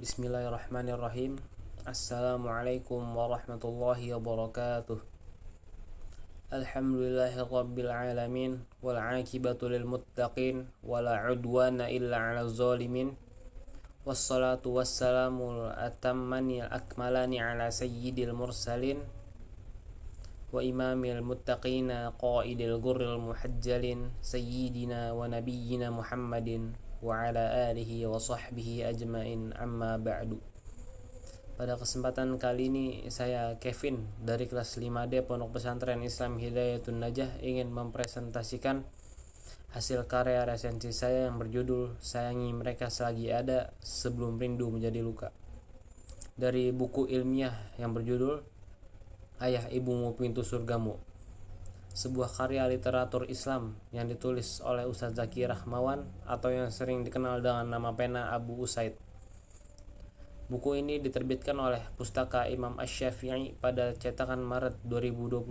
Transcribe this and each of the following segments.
Bismillahirrahmanirrahim. Assalamualaikum warahmatullahi wabarakatuh. Alhamdulillahirabbil alamin wal 'aqibatu lil muttaqin wala 'udwana illa 'alal zalimin. Wassalatu wassalamu atammani akmalani ala sayyidil mursalin wa imamil muttaqina qaidil ghurril muhajjalin sayyidina wa nabiyyina Muhammadin wa ala alihi wa sahbihi ajmain, amma ba'du. Pada kesempatan kali ini saya Kevin dari kelas 5D Pondok Pesantren Islam Hidayatun Najah ingin mempresentasikan hasil karya resensi saya yang berjudul Sayangi Mereka Selagi Ada Sebelum Rindu Menjadi Luka, dari buku ilmiah yang berjudul Ayah Ibumu Pintu Surgamu, sebuah karya literatur Islam yang ditulis oleh Ustadz Zaki Rahmawan atau yang sering dikenal dengan nama pena Abu Usaid. Buku ini diterbitkan oleh Pustaka Imam Asy-Syafi'i pada cetakan Maret 2021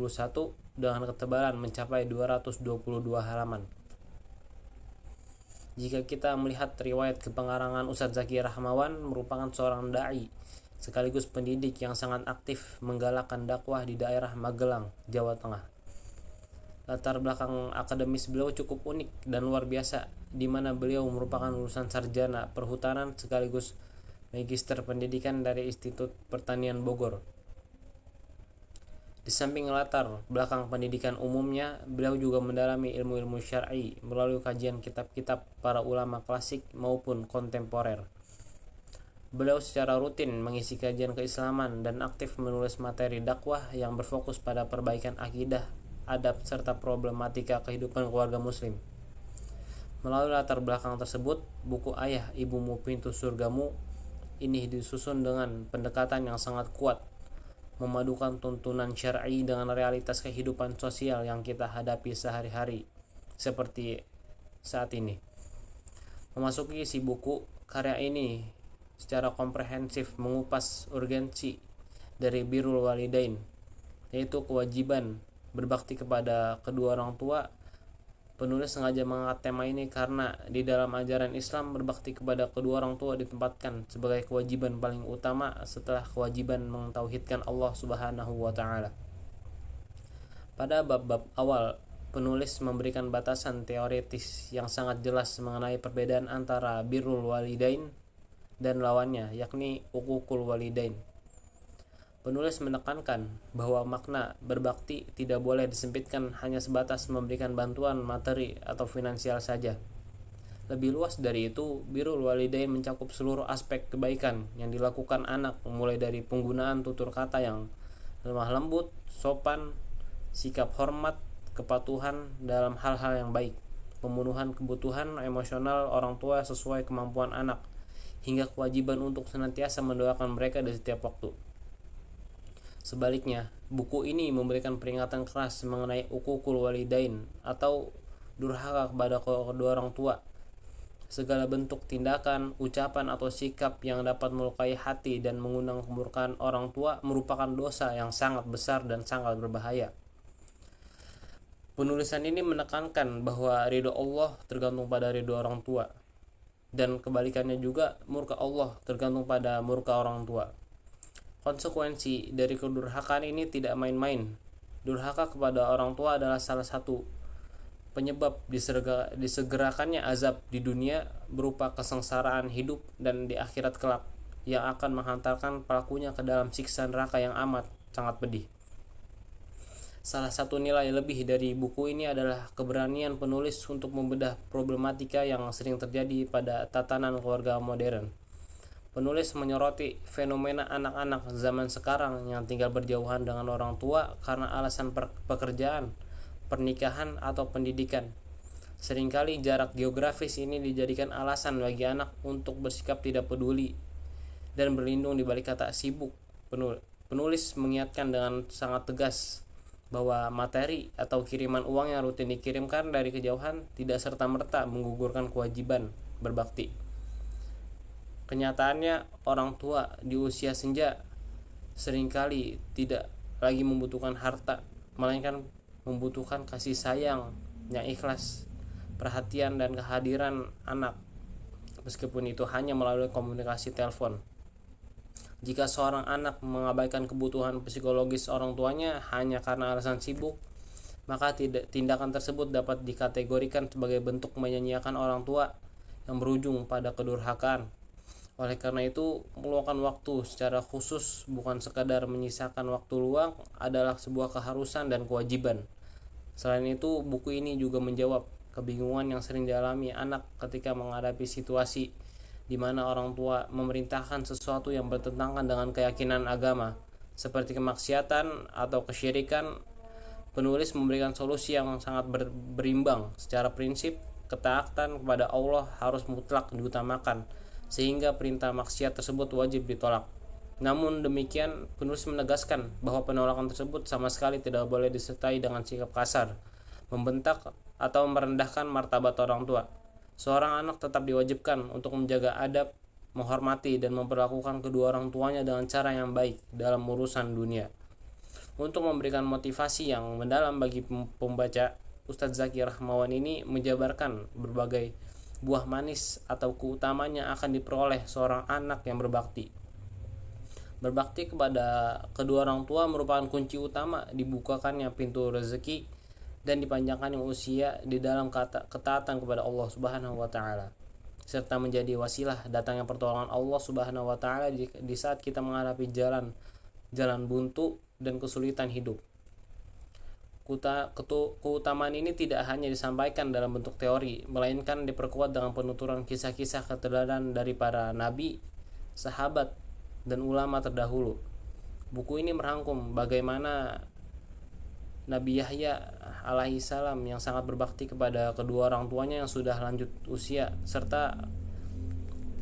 dengan ketebalan mencapai 222 halaman. Jika kita melihat riwayat kepengarangan Ustadz Zaki Rahmawan, merupakan seorang da'i sekaligus pendidik yang sangat aktif menggalakkan dakwah di daerah Magelang, Jawa Tengah. Latar belakang akademis beliau cukup unik dan luar biasa, di mana beliau merupakan lulusan sarjana perhutanan sekaligus magister pendidikan dari Institut Pertanian Bogor. Di samping latar belakang pendidikan umumnya, beliau juga mendalami ilmu-ilmu syar'i melalui kajian kitab-kitab para ulama klasik maupun kontemporer. Beliau secara rutin mengisi kajian keislaman dan aktif menulis materi dakwah yang berfokus pada perbaikan akidah, adab, serta problematika kehidupan keluarga muslim. Melalui latar belakang tersebut, buku Ayah Ibumu Pintu Surgamu ini disusun dengan pendekatan yang sangat kuat, memadukan tuntunan syar'i dengan realitas kehidupan sosial yang kita hadapi sehari-hari, seperti saat ini. Memasuki isi buku, karya ini secara komprehensif mengupas urgensi dari birrul walidain, yaitu kewajiban berbakti kepada kedua orang tua. Penulis sengaja mengangkat tema ini karena di dalam ajaran Islam berbakti kepada kedua orang tua ditempatkan sebagai kewajiban paling utama setelah kewajiban mentauhidkan Allah Subhanahu wa taala. Pada bab-bab awal, penulis memberikan batasan teoritis yang sangat jelas mengenai perbedaan antara birrul walidain dan lawannya, yakni uququl walidain. Penulis menekankan bahwa makna berbakti tidak boleh disempitkan hanya sebatas memberikan bantuan materi atau finansial saja. Lebih luas dari itu, birrul walidain mencakup seluruh aspek kebaikan yang dilakukan anak, mulai dari penggunaan tutur kata yang lemah lembut, sopan, sikap hormat, kepatuhan dalam hal-hal yang baik, pemenuhan kebutuhan emosional orang tua sesuai kemampuan anak, hingga kewajiban untuk senantiasa mendoakan mereka di setiap waktu. Sebaliknya, buku ini memberikan peringatan keras mengenai uququl walidain atau durhaka kepada kedua orang tua. Segala bentuk tindakan, ucapan, atau sikap yang dapat melukai hati dan mengundang kemurkaan orang tua merupakan dosa yang sangat besar dan sangat berbahaya. Penulisan ini menekankan bahwa ridho Allah tergantung pada ridho orang tua, dan kebalikannya juga, murka Allah tergantung pada murka orang tua. Konsekuensi dari kedurhakaan ini tidak main-main. Durhaka kepada orang tua adalah salah satu penyebab disegerakannya azab di dunia berupa kesengsaraan hidup dan di akhirat kelak, yang akan menghantarkan pelakunya ke dalam siksa neraka yang amat sangat pedih. Salah satu nilai lebih dari buku ini adalah keberanian penulis untuk membedah problematika yang sering terjadi pada tatanan keluarga modern. Penulis menyoroti fenomena anak-anak zaman sekarang yang tinggal berjauhan dengan orang tua karena alasan pekerjaan, pernikahan, atau pendidikan. Seringkali jarak geografis ini dijadikan alasan bagi anak untuk bersikap tidak peduli dan berlindung di balik kata sibuk. Penulis mengingatkan dengan sangat tegas bahwa materi atau kiriman uang yang rutin dikirimkan dari kejauhan tidak serta-merta menggugurkan kewajiban berbakti. Kenyataannya, orang tua di usia senja seringkali tidak lagi membutuhkan harta, melainkan membutuhkan kasih sayang yang ikhlas, perhatian, dan kehadiran anak, meskipun itu hanya melalui komunikasi telepon. Jika seorang anak mengabaikan kebutuhan psikologis orang tuanya hanya karena alasan sibuk, maka tindakan tersebut dapat dikategorikan sebagai bentuk menyanyiakan orang tua yang berujung pada kedurhakaan. Oleh karena itu, meluangkan waktu secara khusus bukan sekadar menyisakan waktu luang adalah sebuah keharusan dan kewajiban. Selain itu, buku ini juga menjawab kebingungan yang sering dialami anak ketika menghadapi situasi di mana orang tua memerintahkan sesuatu yang bertentangan dengan keyakinan agama, seperti kemaksiatan atau kesyirikan. Penulis memberikan solusi yang sangat berimbang. Secara prinsip, ketaatan kepada Allah harus mutlak diutamakan, sehingga perintah maksiat tersebut wajib ditolak. Namun demikian, penulis menegaskan bahwa penolakan tersebut sama sekali tidak boleh disertai dengan sikap kasar, membentak, atau merendahkan martabat orang tua. Seorang anak tetap diwajibkan untuk menjaga adab, menghormati, dan memperlakukan kedua orang tuanya dengan cara yang baik dalam urusan dunia. Untuk memberikan motivasi yang mendalam bagi pembaca, Ustadz Zaki Rahmawan ini menjabarkan berbagai buah manis atau keutamaan yang akan diperoleh seorang anak yang berbakti. Berbakti kepada kedua orang tua merupakan kunci utama dibukakannya pintu rezeki dan dipanjangkannya usia di dalam ketaatan kepada Allah Subhanahu wa taala, serta menjadi wasilah datangnya pertolongan Allah Subhanahu wa taala di saat kita menghadapi jalan buntu dan kesulitan hidup. Keutamaan ini tidak hanya disampaikan dalam bentuk teori, melainkan diperkuat dengan penuturan kisah-kisah keteladanan dari para nabi, sahabat, dan ulama terdahulu. Buku ini merangkum bagaimana Nabi Yahya alaihissalam yang sangat berbakti kepada kedua orang tuanya yang sudah lanjut usia, serta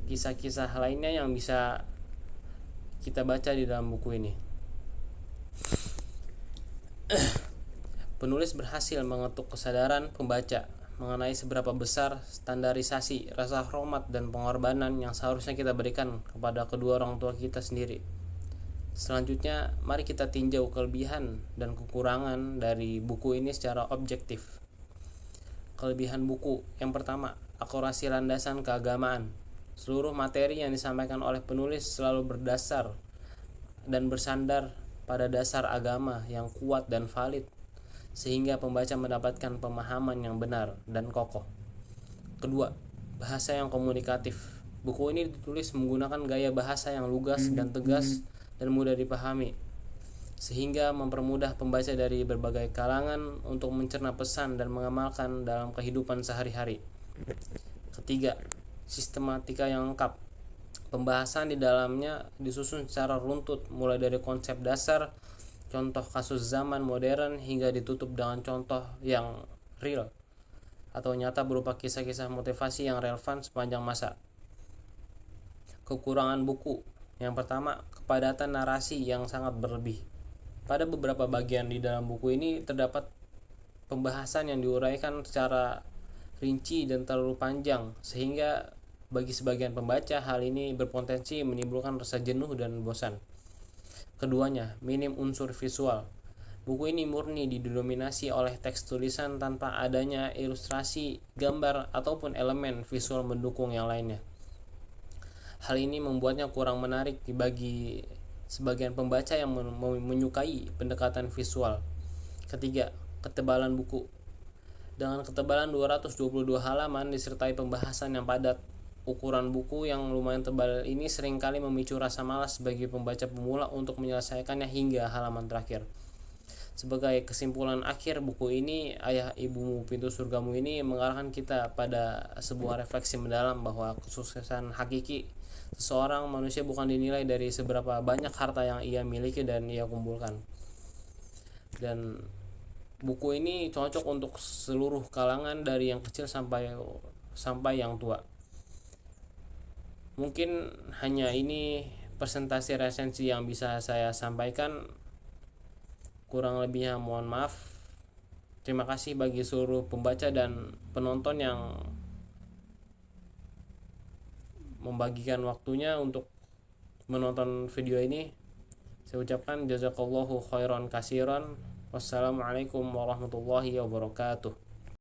kisah-kisah lainnya yang bisa kita baca di dalam buku ini. Penulis berhasil mengetuk kesadaran pembaca mengenai seberapa besar standarisasi, rasa hormat, dan pengorbanan yang seharusnya kita berikan kepada kedua orang tua kita sendiri. Selanjutnya, mari kita tinjau kelebihan dan kekurangan dari buku ini secara objektif. Kelebihan buku, yang pertama, akurasi landasan keagamaan. Seluruh materi yang disampaikan oleh penulis selalu berdasar dan bersandar pada dasar agama yang kuat dan valid, sehingga pembaca mendapatkan pemahaman yang benar dan kokoh. Kedua, bahasa yang komunikatif. Buku ini ditulis menggunakan gaya bahasa yang lugas dan tegas dan mudah dipahami, sehingga mempermudah pembaca dari berbagai kalangan untuk mencerna pesan dan mengamalkan dalam kehidupan sehari-hari. Ketiga, sistematika yang lengkap. Pembahasan di dalamnya disusun secara runtut, mulai dari konsep dasar, contoh kasus zaman modern, hingga ditutup dengan contoh yang real atau nyata berupa kisah-kisah motivasi yang relevan sepanjang masa. Kekurangan buku. Yang pertama, kepadatan narasi yang sangat berlebih. Pada beberapa bagian di dalam buku ini terdapat pembahasan yang diuraikan secara rinci dan terlalu panjang, sehingga bagi sebagian pembaca hal ini berpotensi menimbulkan rasa jenuh dan bosan. Keduanya, minim unsur visual. Buku ini murni didominasi oleh teks tulisan tanpa adanya ilustrasi, gambar, ataupun elemen visual mendukung yang lainnya. Hal ini membuatnya kurang menarik bagi sebagian pembaca yang menyukai pendekatan visual. Ketiga, ketebalan buku. Dengan ketebalan 222 halaman disertai pembahasan yang padat, ukuran buku yang lumayan tebal ini seringkali memicu rasa malas bagi pembaca pemula untuk menyelesaikannya hingga halaman terakhir. Sebagai kesimpulan akhir buku ini, Ayah Ibumu Pintu Surgamu ini mengarahkan kita pada sebuah refleksi mendalam bahwa kesuksesan hakiki seseorang manusia bukan dinilai dari seberapa banyak harta yang ia miliki dan ia kumpulkan. Dan buku ini cocok untuk seluruh kalangan dari yang kecil sampai yang tua. Mungkin hanya ini presentasi resensi yang bisa saya sampaikan. Kurang lebihnya mohon maaf. Terima kasih bagi seluruh pembaca dan penonton yang membagikan waktunya untuk menonton video ini. Saya ucapkan jazakallahu khairan kasiran. Wassalamualaikum warahmatullahi wabarakatuh.